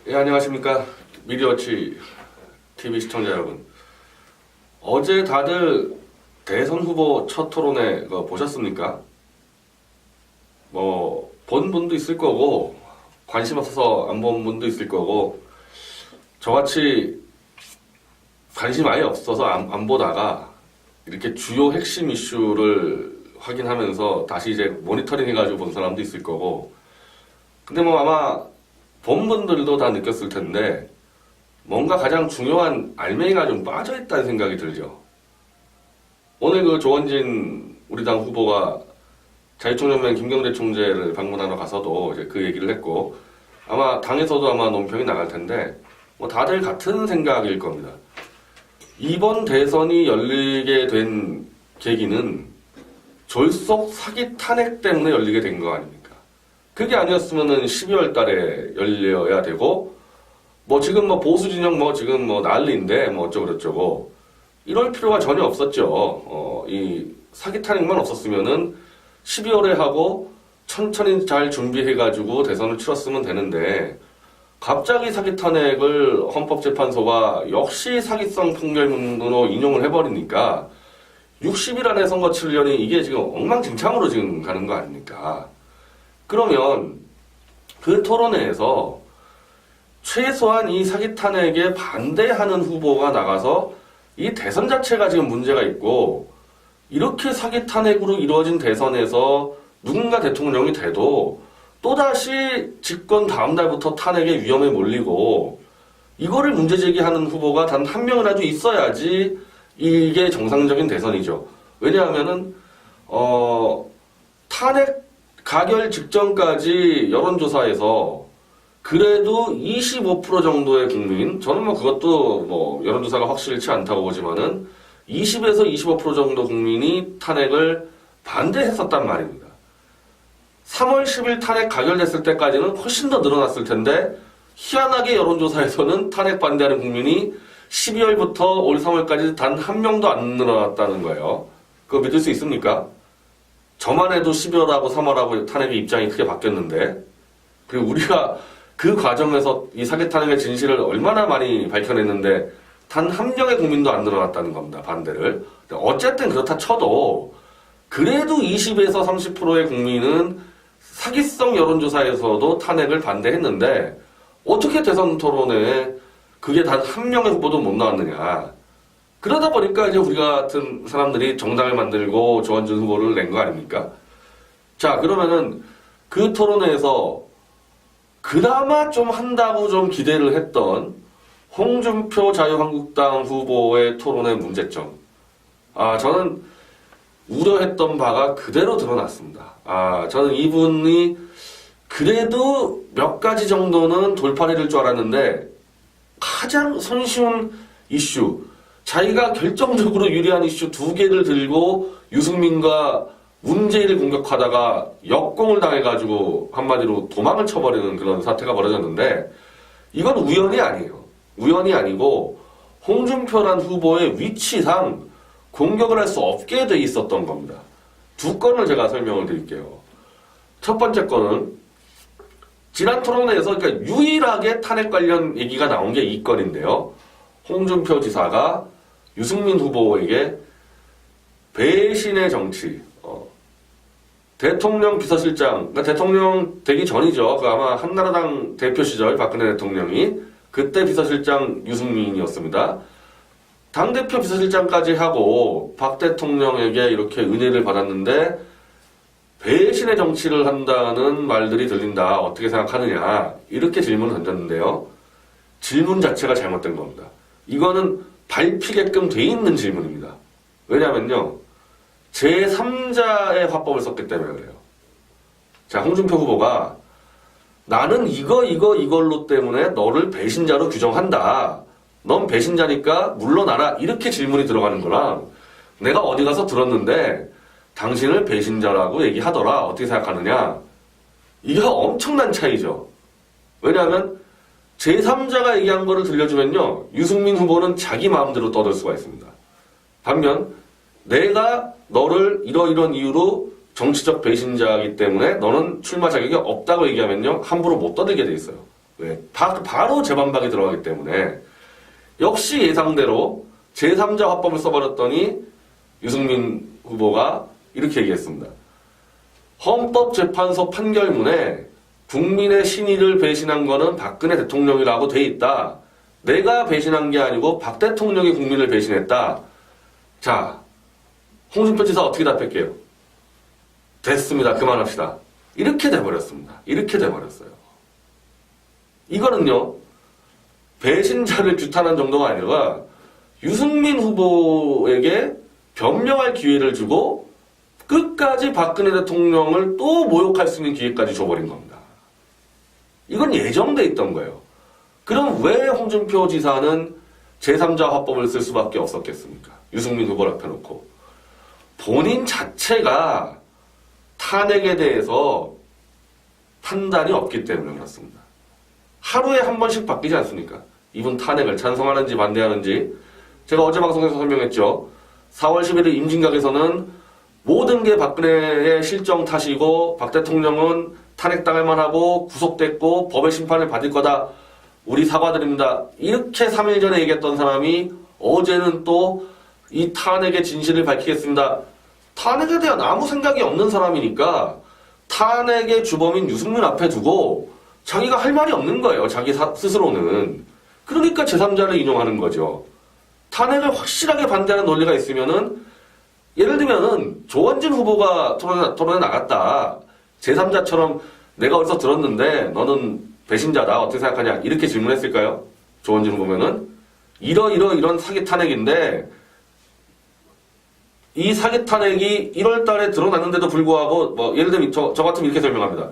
예, 안녕하십니까. 미디어워치 TV 시청자 여러분. 어제 다들 대선 후보 첫 토론회 보셨습니까? 본 분도 있을 거고, 관심 없어서 안 본 분도 있을 거고, 저같이 관심 아예 없어서 안 보다가 이렇게 주요 핵심 이슈를 확인하면서 다시 이제 모니터링 해가지고 본 사람도 있을 거고, 근데 아마 본 분들도 다 느꼈을 텐데 뭔가 가장 중요한 알맹이가 좀 빠져있다는 생각이 들죠. 오늘 조원진 우리 당 후보가 자유총연맹 김경재 총재를 방문하러 가서도 이제 그 얘기를 했고, 아마 당에서도 아마 논평이 나갈 텐데 다들 같은 생각일 겁니다. 이번 대선이 열리게 된 계기는 졸속 사기 탄핵 때문에 열리게 된 거 아닙니까? 그게 아니었으면은 12월 달에 열려야 되고, 지금 보수 진영 지금 난리인데 어쩌고저쩌고 이럴 필요가 전혀 없었죠. 이 사기 탄핵만 없었으면은 12월에 하고 천천히 잘 준비해가지고 대선을 치렀으면 되는데, 갑자기 사기 탄핵을 헌법재판소가 역시 사기성 판결문으로 인용을 해버리니까 60일 안에 선거 치려니 이게 지금 엉망진창으로 지금 가는 거 아닙니까? 그러면 그 토론회에서 최소한 이 사기 탄핵에 반대하는 후보가 나가서 이 대선 자체가 지금 문제가 있고, 이렇게 사기 탄핵으로 이루어진 대선에서 누군가 대통령이 돼도 또다시 집권 다음 달부터 탄핵의 위험에 몰리고, 이거를 문제제기하는 후보가 단 한 명이라도 있어야지 이게 정상적인 대선이죠. 왜냐하면은 탄핵 가결 직전까지 여론조사에서 그래도 25% 정도의 국민, 저는 그것도 여론조사가 확실치 않다고 보지만은 20에서 25% 정도 국민이 탄핵을 반대했었단 말입니다. 3월 10일 탄핵 가결됐을 때까지는 훨씬 더 늘어났을 텐데, 희한하게 여론조사에서는 탄핵 반대하는 국민이 12월부터 올 3월까지 단 한 명도 안 늘어났다는 거예요. 그거 믿을 수 있습니까? 저만 해도 12월하고 3월하고 탄핵의 입장이 크게 바뀌었는데, 그리고 우리가 그 과정에서 이 사기 탄핵의 진실을 얼마나 많이 밝혀냈는데 단 한 명의 국민도 안 늘어났다는 겁니다, 반대를. 어쨌든 그렇다 쳐도 그래도 20에서 30%의 국민은 사기성 여론조사에서도 탄핵을 반대했는데, 어떻게 대선 토론회에 그게 단 한 명의 후보도 못 나왔느냐. 그러다 보니까 이제 우리 같은 사람들이 정당을 만들고 조원진 후보를 낸 거 아닙니까? 자, 그러면은 그 토론회에서 그나마 좀 한다고 좀 기대를 했던 홍준표 자유한국당 후보의 토론의 문제점. 저는 우려했던 바가 그대로 드러났습니다. 저는 이분이 그래도 몇 가지 정도는 돌파를 해줄 줄 알았는데, 가장 손쉬운 이슈, 자기가 결정적으로 유리한 이슈 두 개를 들고 유승민과 문재인을 공격하다가 역공을 당해가지고 한마디로 도망을 쳐버리는 그런 사태가 벌어졌는데, 이건 우연이 아니에요. 우연이 아니고 홍준표란 후보의 위치상 공격을 할 수 없게 돼 있었던 겁니다. 두 건을 제가 설명을 드릴게요. 첫 번째 건은 지난 토론회에서 그러니까 유일하게 탄핵 관련 얘기가 나온 게 이 건인데요. 홍준표 지사가 유승민 후보에게 배신의 정치, 대통령 비서실장, 그러니까 대통령 되기 전이죠. 아마 한나라당 대표 시절 박근혜 대통령이 그때 비서실장 유승민이었습니다. 당대표 비서실장까지 하고 박 대통령에게 이렇게 은혜를 받았는데 배신의 정치를 한다는 말들이 들린다. 어떻게 생각하느냐. 이렇게 질문을 던졌는데요. 질문 자체가 잘못된 겁니다. 이거는 밟히게끔 돼 있는 질문입니다. 왜냐면요, 제3자의 화법을 썼기 때문에 그래요. 자, 홍준표 후보가 나는 이걸로 때문에 너를 배신자로 규정한다. 넌 배신자니까 물러나라. 이렇게 질문이 들어가는 거랑, 내가 어디 가서 들었는데 당신을 배신자라고 얘기하더라. 어떻게 생각하느냐. 이게 엄청난 차이죠. 왜냐하면 제3자가 얘기한 거를 들려주면요, 유승민 후보는 자기 마음대로 떠들 수가 있습니다. 반면 내가 너를 이러이런 이유로 정치적 배신자이기 때문에 너는 출마 자격이 없다고 얘기하면요, 함부로 못 떠들게 돼 있어요. 왜? 바로 재반박이 들어가기 때문에 역시 예상대로 제3자 화법을 써버렸더니 유승민 후보가 이렇게 얘기했습니다. 헌법재판소 판결문에 국민의 신의를 배신한 거는 박근혜 대통령이라고 돼 있다. 내가 배신한 게 아니고 박 대통령이 국민을 배신했다. 자, 홍준표 지사 어떻게 답할게요? 됐습니다. 그만합시다. 이렇게 돼버렸습니다. 이렇게 돼버렸어요. 이거는요, 배신자를 규탄한 정도가 아니라 유승민 후보에게 변명할 기회를 주고 끝까지 박근혜 대통령을 또 모욕할 수 있는 기회까지 줘버린 겁니다. 이건 예정돼 있던 거예요. 그럼 왜 홍준표 지사는 제3자 화법을 쓸 수밖에 없었겠습니까? 유승민 후보를 앞에 놓고. 본인 자체가 탄핵에 대해서 판단이 없기 때문에 그렇습니다. 하루에 한 번씩 바뀌지 않습니까? 이분 탄핵을 찬성하는지 반대하는지. 제가 어제 방송에서 설명했죠. 4월 11일 임진각에서는 모든 게 박근혜의 실정 탓이고 박 대통령은 탄핵당할 만하고 구속됐고 법의 심판을 받을 거다. 우리 사과드립니다. 이렇게 3일 전에 얘기했던 사람이 어제는 또 이 탄핵의 진실을 밝히겠습니다. 탄핵에 대한 아무 생각이 없는 사람이니까 탄핵의 주범인 유승민 앞에 두고 자기가 할 말이 없는 거예요. 자기 스스로는. 그러니까 제3자를 인용하는 거죠. 탄핵을 확실하게 반대하는 논리가 있으면은 예를 들면은 조원진 후보가 토론에 나갔다. 제3자처럼 내가 어디서 들었는데 너는 배신자다. 어떻게 생각하냐. 이렇게 질문했을까요? 조원진 후보면은 이런 사기 탄핵인데 이 사기 탄핵이 1월 달에 드러났는데도 불구하고 뭐 예를 들면 저 같으면 이렇게 설명합니다.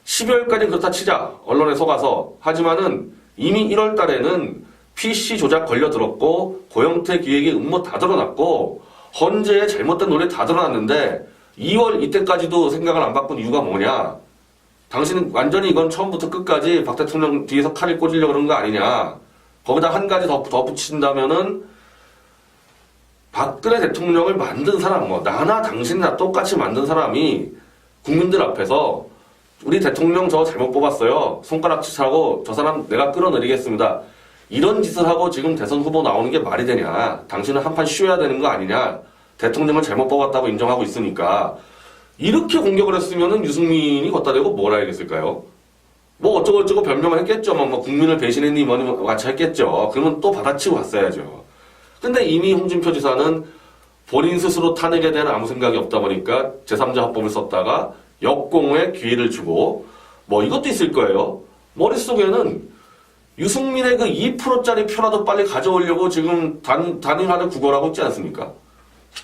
12월까지 그렇다 치자. 언론에 속아서. 하지만은 이미 1월 달에는 PC 조작 걸려들었고 고영태 기획의 음모 다 드러났고 헌재의 잘못된 논리 다 드러났는데 2월 이때까지도 생각을 안 바꾼 이유가 뭐냐? 당신은 완전히 이건 처음부터 끝까지 박 대통령 뒤에서 칼을 꽂으려고 그런 거 아니냐? 거기다 한 가지 더 붙인다면은 박근혜 대통령을 만든 사람, 뭐 나나 당신이나 똑같이 만든 사람이 국민들 앞에서 우리 대통령 저 잘못 뽑았어요. 손가락질하고 저 사람 내가 끌어내리겠습니다. 이런 짓을 하고 지금 대선 후보 나오는 게 말이 되냐? 당신은 한판 쉬어야 되는 거 아니냐? 대통령을 잘못 뽑았다고 인정하고 있으니까. 이렇게 공격을 했으면은 유승민이 걷다 대고 뭘 알겠을까요? 뭐 어쩌고 변명을 했겠죠. 뭐 국민을 배신했니 뭐니 같이 했겠죠. 그러면 또 받아치고 갔어야죠. 근데 이미 홍준표 지사는 본인 스스로 탄핵에 대한 아무 생각이 없다 보니까 제3자 화법을 썼다가 역공에 기회를 주고 뭐 이것도 있을 거예요. 머릿속에는 유승민의 그 2%짜리 표라도 빨리 가져오려고 지금 단일화를 구걸하고 있지 않습니까?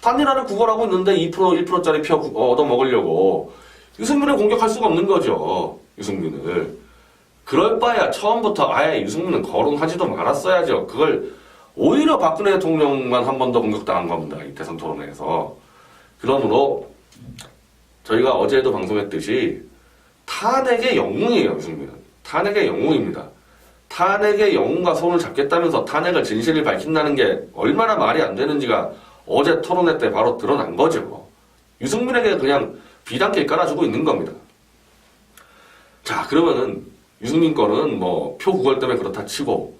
단일화를 구걸하고 있는데 2%, 1%짜리 표 얻어먹으려고 유승민을 공격할 수가 없는 거죠. 유승민을. 그럴 바에야 처음부터 아예 유승민은 거론하지도 말았어야죠. 그걸 오히려 박근혜 대통령만 한 번 더 공격당한 겁니다. 이 대선 토론회에서. 그러므로 저희가 어제도 방송했듯이 탄핵의 영웅이에요. 유승민은. 탄핵의 영웅입니다. 탄핵의 영웅과 손을 잡겠다면서 탄핵을 진실을 밝힌다는 게 얼마나 말이 안 되는지가 어제 토론회 때 바로 드러난 거죠. 유승민에게 그냥 비단길 깔아주고 있는 겁니다. 자, 그러면은 유승민 거는 뭐 표 구걸 때문에 그렇다 치고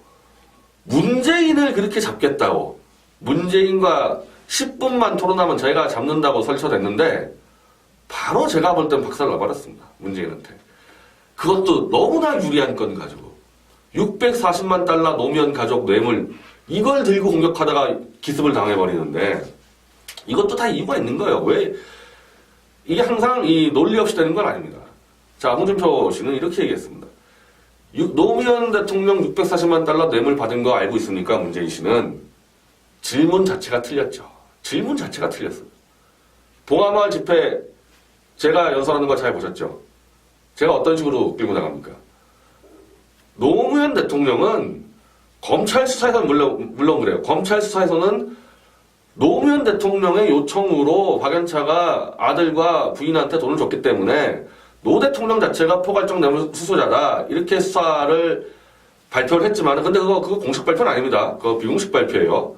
문재인을 그렇게 잡겠다고 문재인과 10분만 토론하면 저희가 잡는다고 설쳐댔는데 바로 제가 볼 땐 박살 나버렸습니다. 문재인한테. 그것도 너무나 유리한 건 가지고 640만 달러 노무현 가족 뇌물 이걸 들고 공격하다가 기습을 당해버리는데 이것도 다 이유가 있는 거예요. 왜? 이게 항상 이 논리 없이 되는 건 아닙니다. 자, 홍준표 씨는 이렇게 얘기했습니다. 노무현 대통령 640만 달러 뇌물 받은 거 알고 있습니까? 문재인 씨는. 질문 자체가 틀렸죠. 질문 자체가 틀렸어요. 봉하마을 집회 제가 연설하는 거 잘 보셨죠? 제가 어떤 식으로 끌고 나갑니까? 노무현 대통령은 검찰 수사에서는 물론 그래요. 검찰 수사에서는 노무현 대통령의 요청으로 박연차가 아들과 부인한테 돈을 줬기 때문에 노 대통령 자체가 포괄적 뇌물 수수자다. 이렇게 수사를 발표를 했지만, 근데 그거 공식 발표는 아닙니다. 그거 비공식 발표예요.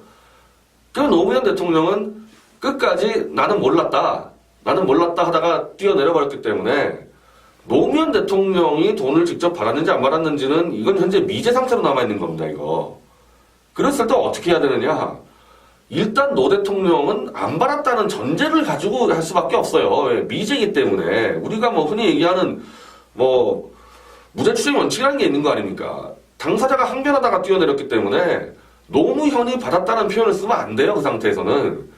그 노무현 대통령은 끝까지 나는 몰랐다 하다가 뛰어내려 버렸기 때문에 노무현 대통령이 돈을 직접 받았는지 안 받았는지는 이건 현재 미제 상태로 남아있는 겁니다, 이거. 그랬을 때 어떻게 해야 되느냐. 일단 노 대통령은 안 받았다는 전제를 가지고 할 수밖에 없어요. 미제이기 때문에. 우리가 뭐 흔히 얘기하는 뭐 무죄 추정 원칙이라는 게 있는 거 아닙니까? 당사자가 항변하다가 뛰어내렸기 때문에 노무현이 받았다는 표현을 쓰면 안 돼요, 그 상태에서는.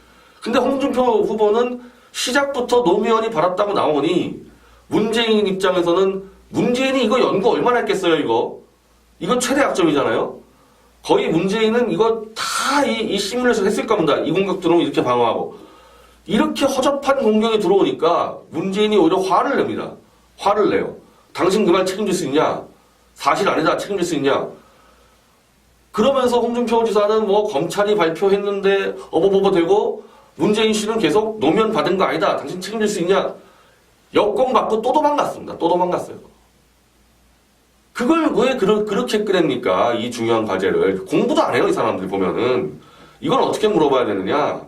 근데 홍준표 후보는 시작부터 노무현이 받았다고 나오니 문재인 입장에서는 문재인이 이거 연구 얼마나 했겠어요, 이거? 이건 최대 약점이잖아요? 거의 문재인은 이거 다 이 시뮬레이션 했을 겁니다. 이 공격 들어오면 이렇게 방어하고. 이렇게 허접한 공격이 들어오니까 문재인이 오히려 화를 냅니다. 화를 내요. 당신 그 말 책임질 수 있냐? 사실 아니다. 책임질 수 있냐? 그러면서 홍준표 지사는 뭐 검찰이 발표했는데 어버버버 되고 문재인 씨는 계속 노무현 받은 거 아니다. 당신 책임질 수 있냐? 여권 받고 또 도망갔습니다. 또 도망갔어요. 그걸 왜 그렇게 꺼냅니까? 이 중요한 과제를. 공부도 안 해요, 이 사람들이 보면은. 이건 어떻게 물어봐야 되느냐?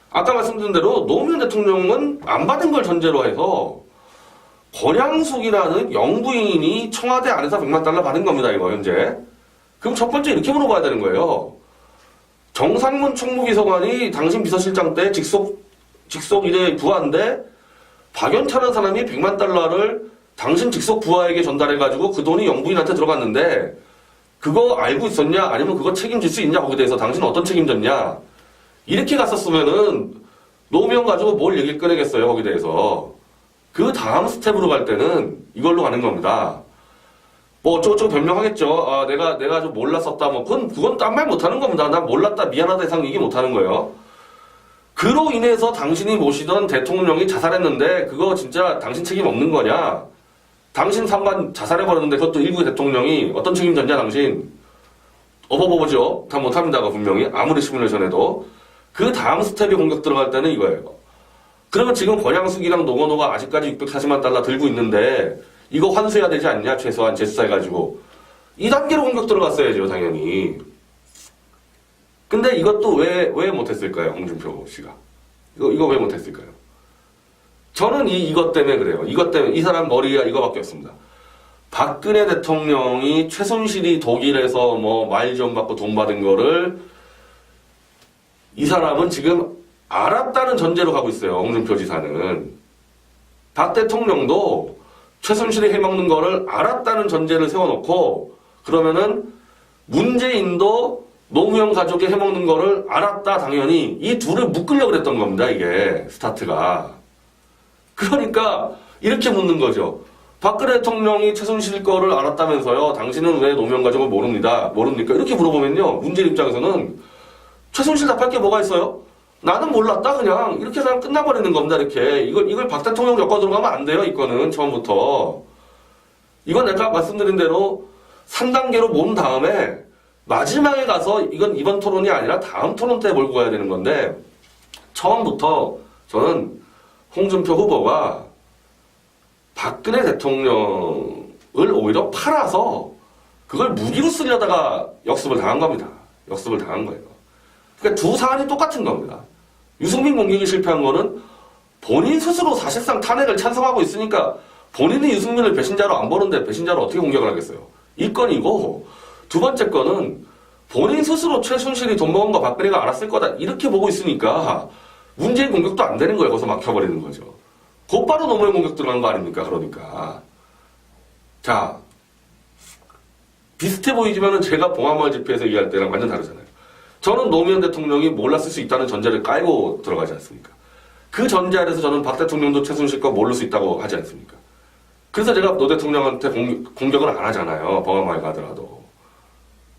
아까 말씀드린 대로 노무현 대통령은 안 받은 걸 전제로 해서 권양숙이라는 영부인이 청와대 안에서 100만 달러 받은 겁니다, 이거 현재. 그럼 첫 번째 이렇게 물어봐야 되는 거예요. 정상문 총무비서관이 당신 비서실장 때 직속 일의 부하인데 박연차라는 사람이 100만 달러를 당신 직속 부하에게 전달해가지고 그 돈이 영부인한테 들어갔는데 그거 알고 있었냐? 아니면 그거 책임질 수 있냐? 거기에 대해서 당신은 어떤 책임졌냐? 이렇게 갔었으면은 노무현 가지고 뭘 얘기를 꺼내겠어요? 거기에 대해서. 그 다음 스텝으로 갈 때는 이걸로 가는 겁니다. 뭐 어쩌고저쩌고 변명하겠죠. 아, 내가 좀 몰랐었다. 뭐 그건 딴 말 못하는 겁니다. 난 몰랐다, 미안하다 이상 얘기 못하는 거예요. 그로 인해서 당신이 모시던 대통령이 자살했는데 그거 진짜 당신 책임 없는 거냐? 당신 상관 자살해버렸는데 그것도 일국의 대통령이 어떤 책임졌냐, 당신? 어버버버죠. 다 못합니다, 분명히. 아무리 시뮬레이션해도. 그 다음 스텝에 공격 들어갈 때는 이거예요. 그러면 지금 권양숙이랑 노건호가 아직까지 640만 달러 들고 있는데 이거 환수해야 되지 않냐, 최소한 재수사해가지고. 이 단계로 공격 들어갔어야죠, 당연히. 근데 이것도 왜 못했을까요, 홍준표 씨가? 이거 왜 못했을까요? 저는 이것 때문에 그래요. 이것 때문에 이 사람 머리가 이거밖에 없습니다. 박근혜 대통령이 최순실이 독일에서 뭐 말 좀 받고 돈 받은 거를 이 사람은 지금 알았다는 전제로 가고 있어요. 홍준표 지사는. 박 대통령도 최순실이 해먹는 거를 알았다는 전제를 세워놓고 그러면은 문재인도 노무현 가족이 해먹는 거를 알았다, 당연히. 이 둘을 묶으려고 그랬던 겁니다, 이게. 스타트가. 그러니까 이렇게 묻는 거죠. 박근혜 대통령이 최순실 거를 알았다면서요. 당신은 왜 노무현 가족을 모릅니까? 이렇게 물어보면요. 문재인 입장에서는 최순실 답할 게 뭐가 있어요? 나는 몰랐다, 그냥. 이렇게 그냥 끝나버리는 겁니다, 이렇게. 이걸 박 대통령 엮어 들어가면 안 돼요, 이거는. 처음부터. 이건 내가 말씀드린 대로 3단계로 모은 다음에 마지막에 가서 이건 이번 토론이 아니라 다음 토론 때 몰고 가야 되는 건데 처음부터 저는 홍준표 후보가 박근혜 대통령을 오히려 팔아서 그걸 무기로 쓰려다가 역습을 당한 겁니다. 역습을 당한 거예요. 그러니까 두 사안이 똑같은 겁니다. 유승민 공격이 실패한 거는 본인 스스로 사실상 탄핵을 찬성하고 있으니까 본인이 유승민을 배신자로 안 보는데 배신자로 어떻게 공격을 하겠어요. 이 건이고 두 번째 건은 본인 스스로 최순실이 돈 먹은 거 박근혜가 알았을 거다 이렇게 보고 있으니까 문재인 공격도 안 되는 거예요. 거기서 막혀버리는 거죠. 곧바로 노무현 공격 들어간 거 아닙니까? 그러니까. 자, 비슷해 보이지만은 제가 봉화마을 집회에서 얘기할 때랑 완전 다르잖아요. 저는 노무현 대통령이 몰랐을 수 있다는 전제를 깔고 들어가지 않습니까? 그 전제 아래서 저는 박 대통령도 최순실 거 모를 수 있다고 하지 않습니까? 그래서 제가 노 대통령한테 공격을 안 하잖아요. 봉화마을 가더라도.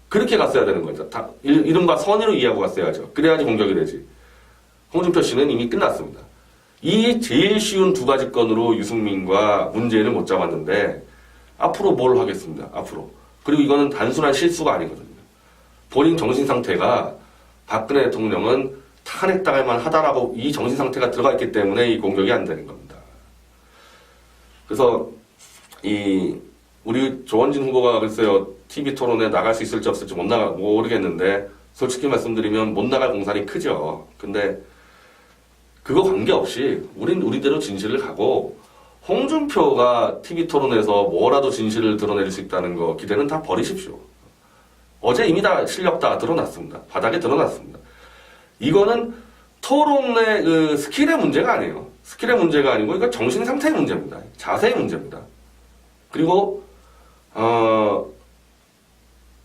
그렇게 갔어야 되는 거죠. 다 이른바 선의로 이해하고 갔어야죠. 그래야지 공격이 되지. 홍준표 씨는 이미 끝났습니다. 이 제일 쉬운 두 가지 건으로 유승민과 문재인을 못 잡았는데 앞으로 뭘 하겠습니다. 앞으로. 그리고 이거는 단순한 실수가 아니거든요. 본인 정신 상태가 박근혜 대통령은 탄핵당할 만하다라고 이 정신 상태가 들어가 있기 때문에 이 공격이 안 되는 겁니다. 그래서 우리 조원진 후보가 글쎄요 TV 토론에 나갈 수 있을지 없을지 모르겠는데 솔직히 말씀드리면 못 나갈 공산이 크죠. 근데 그거 관계없이 우린 우리대로 진실을 가고 홍준표가 TV 토론에서 뭐라도 진실을 드러낼 수 있다는 거 기대는 다 버리십시오. 어제 이미 다 실력 다 드러났습니다. 바닥에 드러났습니다. 이거는 토론의 그 스킬의 문제가 아니에요. 스킬의 문제가 아니고 이거 정신 상태의 문제입니다. 자세의 문제입니다. 그리고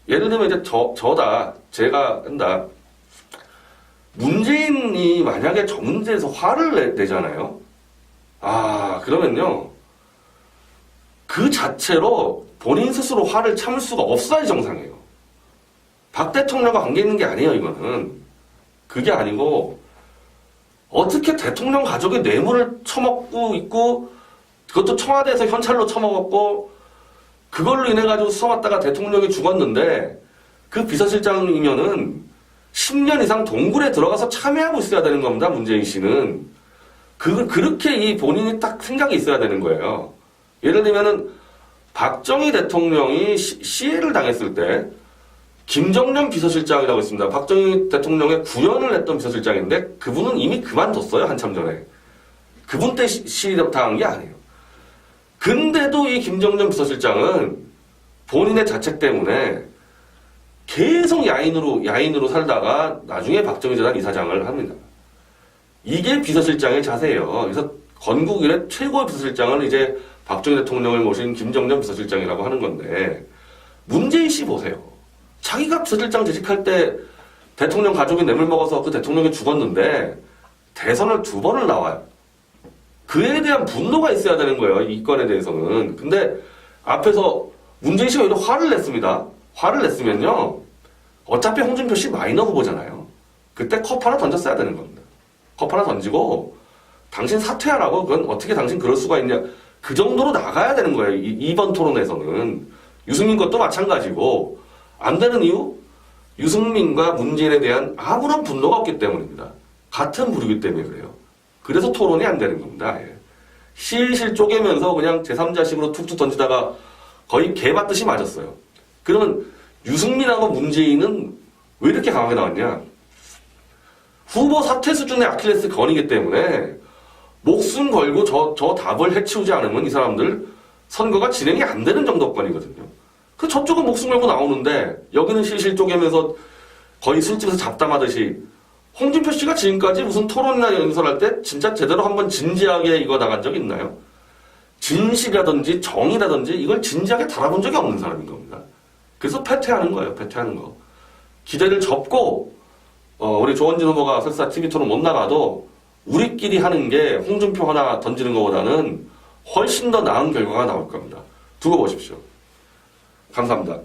예를 들면 이제 제가 한다. 문재인이 만약에 저 문제에서 화를 내잖아요. 그러면요. 그 자체로 본인 스스로 화를 참을 수가 없어야 정상이에요. 박 대통령과 관계 있는 게 아니에요, 이거는. 그게 아니고, 어떻게 대통령 가족의 뇌물을 처먹고 있고, 그것도 청와대에서 현찰로 처먹었고, 그걸로 인해가지고 수사받다가 대통령이 죽었는데, 그 비서실장이면은 10년 이상 동굴에 들어가서 참여하고 있어야 되는 겁니다, 문재인 씨는. 그렇게 이 본인이 딱 생각이 있어야 되는 거예요. 예를 들면은, 박정희 대통령이 시해를 당했을 때, 김정년 비서실장이라고 있습니다. 박정희 대통령의 구현을 했던 비서실장인데 그분은 이미 그만뒀어요. 한참 전에. 그분 때 시해당한 게 아니에요. 근데도 이 김정년 비서실장은 본인의 자책 때문에 계속 야인으로 살다가 나중에 박정희 재단 이사장을 합니다. 이게 비서실장의 자세예요. 그래서 건국 이래 최고의 비서실장을 이제 박정희 대통령을 모신 김정년 비서실장이라고 하는 건데 문재인 씨 보세요. 자기가 비서실장 재직할 때 대통령 가족이 뇌물 먹어서 그 대통령이 죽었는데 대선을 2번을 나와요. 그에 대한 분노가 있어야 되는 거예요. 이 건에 대해서는. 근데 앞에서 문재인 씨가 오히려 화를 냈습니다. 화를 냈으면요. 어차피 홍준표 씨 마이너 후보잖아요. 그때 컵 하나 던졌어야 되는 겁니다. 컵 하나 던지고 당신 사퇴하라고. 그건 어떻게 당신 그럴 수가 있냐. 그 정도로 나가야 되는 거예요. 이번 토론에서는. 유승민 것도 마찬가지고 안 되는 이유? 유승민과 문재인에 대한 아무런 분노가 없기 때문입니다. 같은 부류이기 때문에 그래요. 그래서 토론이 안 되는 겁니다. 예. 실실 쪼개면서 그냥 제3자식으로 툭툭 던지다가 거의 개 맞듯이 맞았어요. 그러면 유승민하고 문재인은 왜 이렇게 강하게 나왔냐? 후보 사퇴 수준의 아킬레스 건이기 때문에 목숨 걸고 저 답을 해치우지 않으면 이 사람들 선거가 진행이 안 되는 정도권이거든요. 그 저쪽은 목숨 걸고 나오는데 여기는 실실 쪼개면서 거의 술집에서 잡담하듯이 홍준표 씨가 지금까지 무슨 토론이나 연설할 때 진짜 제대로 한번 진지하게 이거 나간 적 있나요? 진실이라든지 정의라든지 이걸 진지하게 달아본 적이 없는 사람인 겁니다. 그래서 패퇴하는 거예요. 패퇴하는 거. 기대를 접고 우리 조원진 후보가 설사 TV 토론 못 나가도 우리끼리 하는 게 홍준표 하나 던지는 것보다는 훨씬 더 나은 결과가 나올 겁니다. 두고 보십시오. 감사합니다.